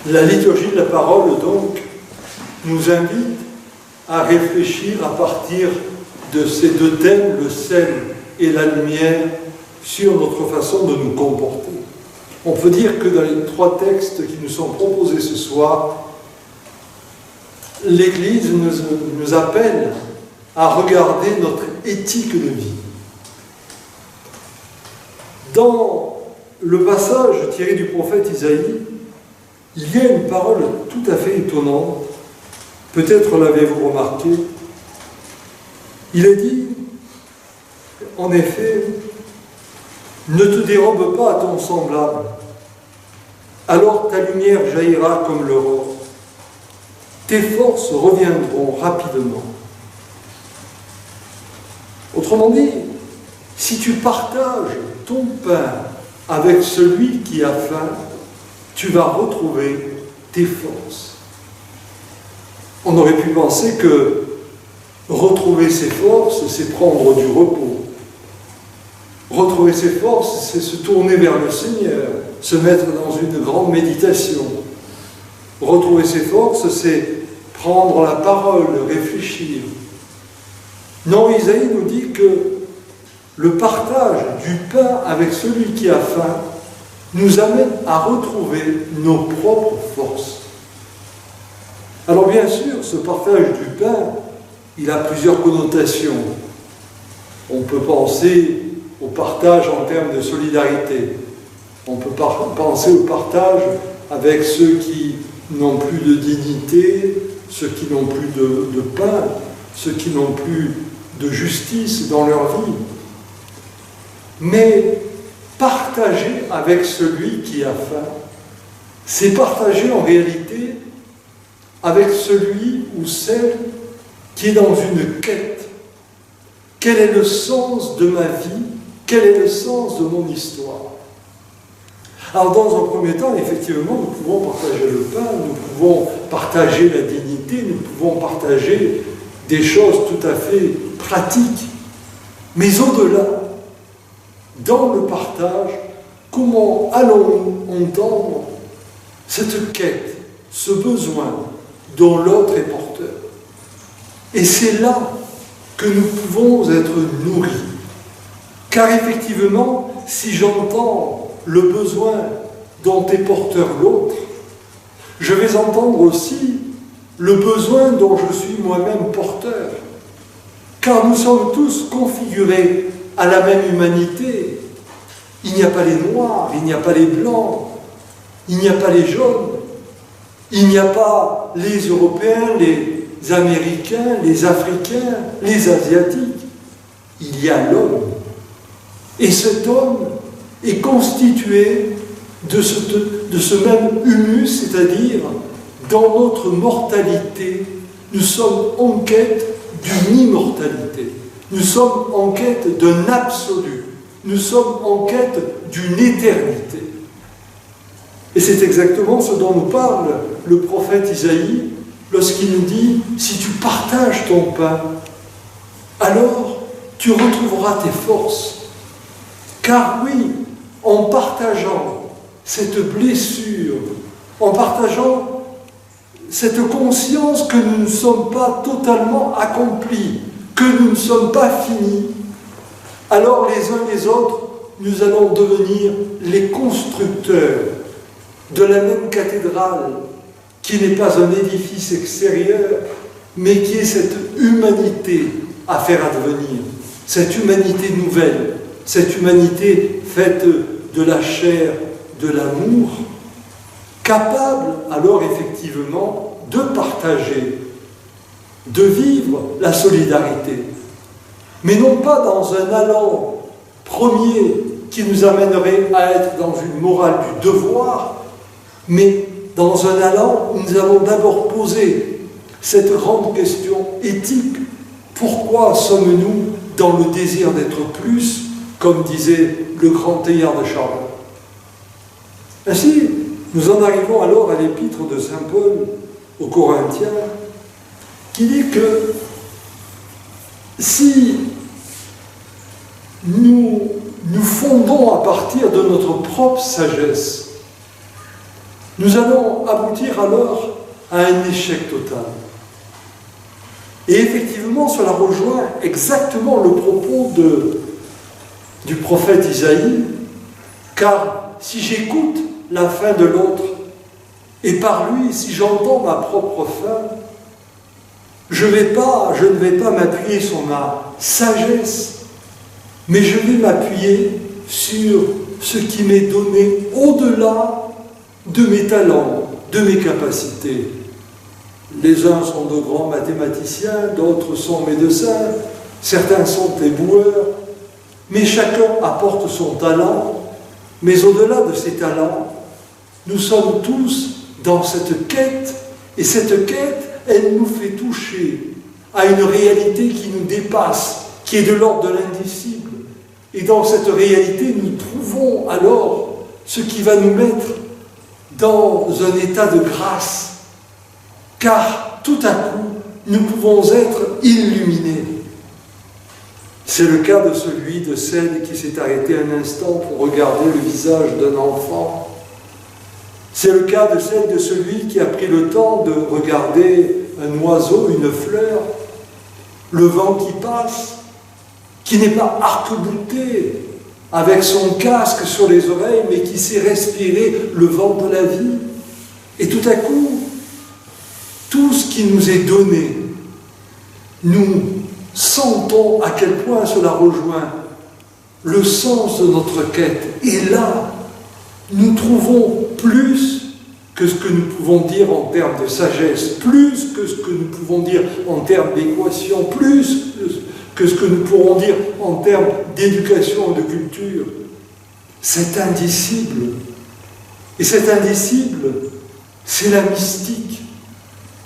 La liturgie de la parole, donc, nous invite à réfléchir à partir de ces deux thèmes, le sel et la lumière, sur notre façon de nous comporter. On peut dire que dans les trois textes qui nous sont proposés ce soir, l'Église nous appelle à regarder notre éthique de vie. Dans le passage tiré du prophète Isaïe, il y a une parole tout à fait étonnante. Peut-être l'avez-vous remarqué. Il est dit, en effet, ne te dérobe pas à ton semblable, alors ta lumière jaillira comme l'aurore. Tes forces reviendront rapidement. Autrement dit, si tu partages ton pain avec celui qui a faim, tu vas retrouver tes forces. On aurait pu penser que retrouver ses forces, c'est prendre du repos. Retrouver ses forces, c'est se tourner vers le Seigneur, se mettre dans une grande méditation. Retrouver ses forces, c'est prendre la parole, réfléchir. Non, Isaïe nous dit que le partage du pain avec celui qui a faim nous amène à retrouver nos propres forces. Alors bien sûr, ce partage du pain, il a plusieurs connotations. On peut penser au partage en termes de solidarité. On peut penser au partage avec ceux qui n'ont plus de dignité, ceux qui n'ont plus de pain, ceux qui n'ont plus de justice dans leur vie. Mais partager avec celui qui a faim, c'est partager en réalité avec celui ou celle qui est dans une quête. Quel est le sens de ma vie? Quel est le sens de mon histoire? Alors dans un premier temps, effectivement, nous pouvons partager le pain, nous pouvons partager la dignité, nous pouvons partager des choses tout à fait pratiques. Mais au-delà, dans le partage, comment allons-nous entendre cette quête, ce besoin dont l'autre est porteur? Et c'est là que nous pouvons être nourris. Car effectivement, si j'entends le besoin dont est porteur l'autre, je vais entendre aussi le besoin dont je suis moi-même porteur. Car nous sommes tous configurés à la même humanité. Il n'y a pas les noirs, il n'y a pas les blancs, il n'y a pas les jaunes, il n'y a pas les Européens, les Américains, les Africains, les Asiatiques. Il y a l'homme. Et cet homme est constitué de ce même humus, c'est-à-dire, dans notre mortalité, nous sommes en quête d'une immortalité. Nous sommes en quête d'un absolu. Nous sommes en quête d'une éternité. Et c'est exactement ce dont nous parle le prophète Isaïe lorsqu'il nous dit « Si tu partages ton pain, alors tu retrouveras tes forces. » Car oui, en partageant cette blessure, en partageant cette conscience que nous ne sommes pas totalement accomplis, que nous ne sommes pas finis, alors les uns les autres, nous allons devenir les constructeurs de la même cathédrale, qui n'est pas un édifice extérieur, mais qui est cette humanité à faire advenir, cette humanité nouvelle, cette humanité faite de la chair, de l'amour, capable alors effectivement de partager, de vivre la solidarité, mais non pas dans un allant premier qui nous amènerait à être dans une morale du devoir, mais dans un allant où nous allons d'abord poser cette grande question éthique: pourquoi sommes-nous dans le désir d'être plus, comme disait le grand Teilhard de Chardin? Ainsi, nous en arrivons alors à l'épître de saint Paul aux Corinthiens, qui dit que si nous fondons à partir de notre propre sagesse, nous allons aboutir alors à un échec total. Et effectivement, cela rejoint exactement le propos du prophète Isaïe, car si j'écoute la fin de l'autre, et par lui, si j'entends ma propre fin, je ne vais pas m'appuyer sur ma sagesse, mais je vais m'appuyer sur ce qui m'est donné au-delà de mes talents, de mes capacités. Les uns sont de grands mathématiciens, d'autres sont médecins, certains sont éboueurs, mais chacun apporte son talent. Mais au-delà de ces talents, nous sommes tous dans cette quête, et cette quête, elle nous fait toucher à une réalité qui nous dépasse, qui est de l'ordre de l'indicible. Et dans cette réalité, nous trouvons alors ce qui va nous mettre dans un état de grâce, car tout à coup, nous pouvons être illuminés. C'est le cas de celle qui s'est arrêtée un instant pour regarder le visage d'un enfant. C'est le cas de celui qui a pris le temps de regarder un oiseau, une fleur, le vent qui passe, qui n'est pas arc-bouté avec son casque sur les oreilles, mais qui sait respirer le vent de la vie. Et tout à coup, tout ce qui nous est donné, nous sentons à quel point cela rejoint le sens de notre quête. Et là, nous trouvons plus que ce que nous pouvons dire en termes de sagesse, plus que ce que nous pouvons dire en termes d'équation, plus que ce que nous pourrons dire en termes d'éducation et de culture. C'est indicible. Et cet indicible, c'est la mystique.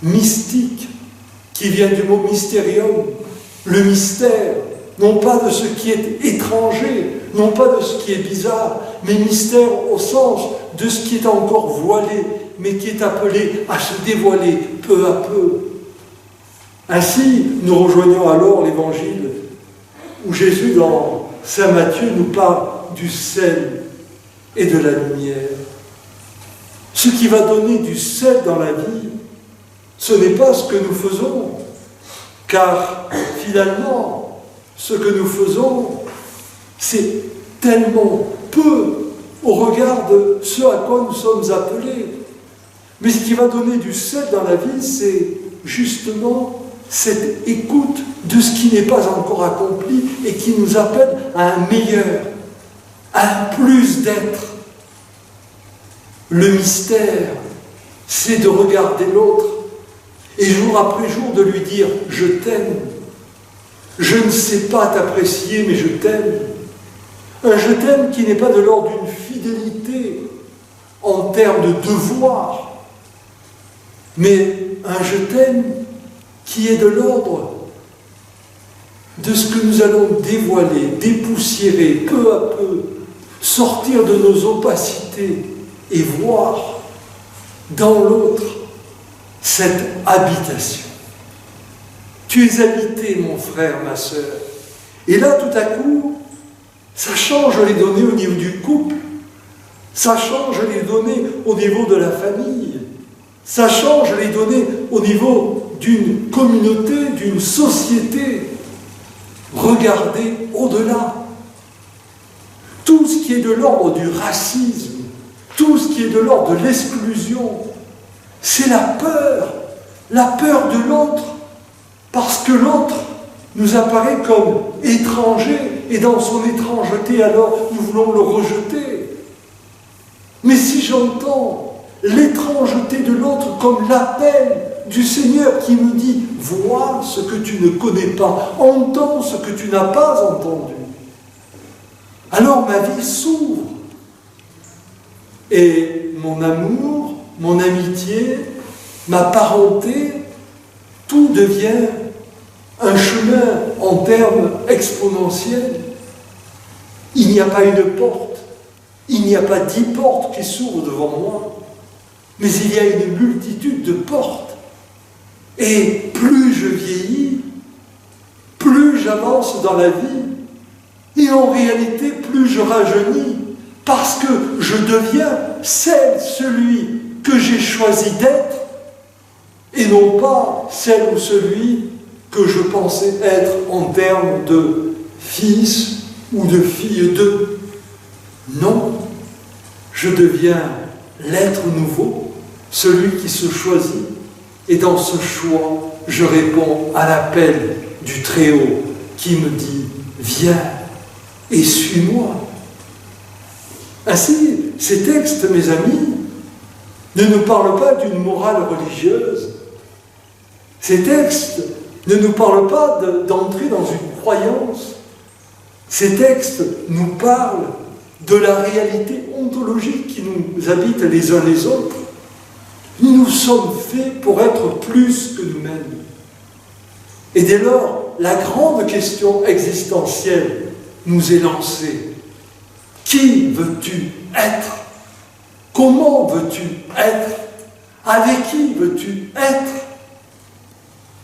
Mystique, qui vient du mot mysterium, le mystère, non pas de ce qui est étranger, non pas de ce qui est bizarre, mais mystère au sens de ce qui est encore voilé, mais qui est appelé à se dévoiler peu à peu. Ainsi, nous rejoignons alors l'évangile où Jésus, dans Saint Matthieu, nous parle du sel et de la lumière. Ce qui va donner du sel dans la vie, ce n'est pas ce que nous faisons, car finalement, ce que nous faisons, c'est tellement peu au regard de ce à quoi nous sommes appelés. Mais ce qui va donner du sel dans la vie, c'est justement cette écoute de ce qui n'est pas encore accompli et qui nous appelle à un meilleur, à un plus d'être. Le mystère, c'est de regarder l'autre et jour après jour de lui dire « je t'aime ». Je ne sais pas t'apprécier, mais je t'aime. Un je t'aime qui n'est pas de l'ordre d'une fidélité en termes de devoir, mais un je t'aime qui est de l'ordre de ce que nous allons dévoiler, dépoussiérer peu à peu, sortir de nos opacités et voir dans l'autre cette habitation. Tu es habité, mon frère, ma sœur. Et là, tout à coup, ça change les données au niveau du couple, ça change les données au niveau de la famille, ça change les données au niveau d'une communauté, d'une société. Regardez au-delà. Tout ce qui est de l'ordre du racisme, tout ce qui est de l'ordre de l'exclusion, c'est la peur de l'autre, parce que l'autre nous apparaît comme étranger, et dans son étrangeté, alors, nous voulons le rejeter. Mais si j'entends l'étrangeté de l'autre comme l'appel du Seigneur qui me dit « vois ce que tu ne connais pas, entends ce que tu n'as pas entendu », alors ma vie s'ouvre. Et mon amour, mon amitié, ma parenté, tout devient un chemin en termes exponentiels. Il n'y a pas une porte, il n'y a pas 10 portes qui s'ouvrent devant moi, mais il y a une multitude de portes. Et plus je vieillis, plus j'avance dans la vie, et en réalité plus je rajeunis, parce que je deviens celui que j'ai choisi d'être, et non pas celle ou celui que je pensais être en termes de fils ou de fille de. Non, je deviens l'être nouveau, celui qui se choisit, et dans ce choix, je réponds à l'appel du Très-Haut qui me dit « Viens et suis-moi ». Ainsi, ces textes, mes amis, ne nous parlent pas d'une morale religieuse. Ces textes ne nous parlent pas d'entrer dans une croyance. Ces textes nous parlent de la réalité ontologique qui nous habite les uns les autres. Nous sommes faits pour être plus que nous-mêmes. Et dès lors, la grande question existentielle nous est lancée. Qui veux-tu être? Comment veux-tu être? Avec qui veux-tu être?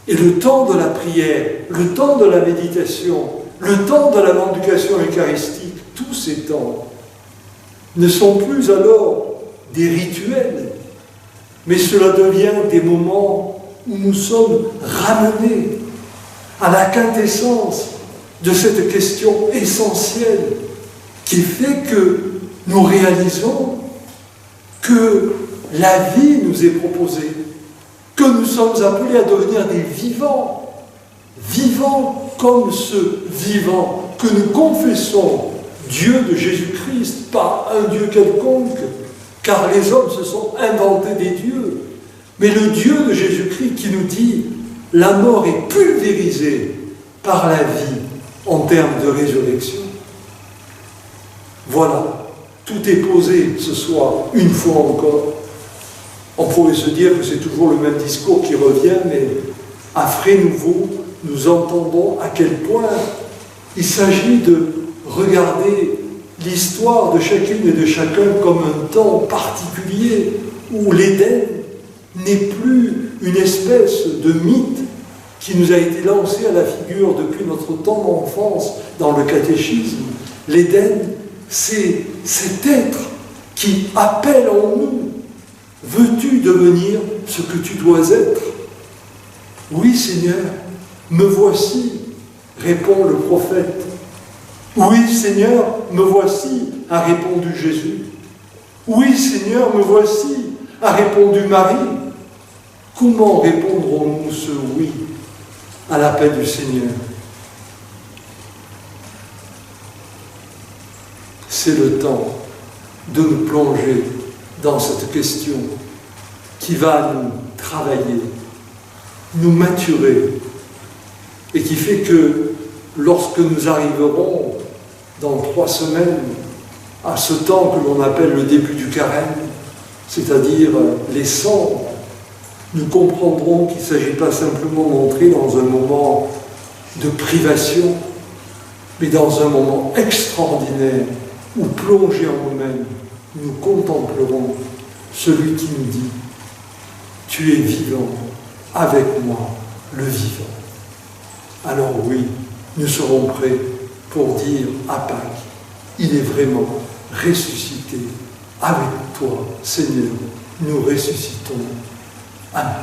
Et le temps de la prière, le temps de la méditation, le temps de la mendication eucharistique, tous ces temps ne sont plus alors des rituels, mais cela devient des moments où nous sommes ramenés à la quintessence de cette question essentielle qui fait que nous réalisons que la vie nous est proposée, que nous sommes appelés à devenir des vivants, vivants comme ce vivant que nous confessons, Dieu de Jésus-Christ, pas un Dieu quelconque, car les hommes se sont inventés des dieux, mais le Dieu de Jésus-Christ qui nous dit « la mort est pulvérisée par la vie en termes de résurrection ». Voilà, tout est posé ce soir, une fois encore. On pourrait se dire que c'est toujours le même discours qui revient, mais à frais nouveau, nous entendons à quel point il s'agit de regarder l'histoire de chacune et de chacun comme un temps particulier où l'Éden n'est plus une espèce de mythe qui nous a été lancé à la figure depuis notre temps d'enfance dans le catéchisme. L'Éden, c'est cet être qui appelle en nous. Veux-tu devenir ce que tu dois être? Oui, Seigneur, me voici, répond le prophète. Oui, Seigneur, me voici, a répondu Jésus. Oui, Seigneur, me voici, a répondu Marie. Comment répondrons-nous ce oui à l'appel du Seigneur? C'est le temps de nous plonger dans cette question qui va nous travailler, nous maturer, et qui fait que lorsque nous arriverons dans 3 semaines à ce temps que l'on appelle le début du carême, c'est-à-dire les cendres, nous comprendrons qu'il ne s'agit pas simplement d'entrer dans un moment de privation, mais dans un moment extraordinaire où, plongés en nous-mêmes, nous contemplerons celui qui nous dit « Tu es vivant, avec moi, le vivant ». Alors oui, nous serons prêts pour dire à Pâques, il est vraiment ressuscité. Avec toi, Seigneur, nous ressuscitons. Amen.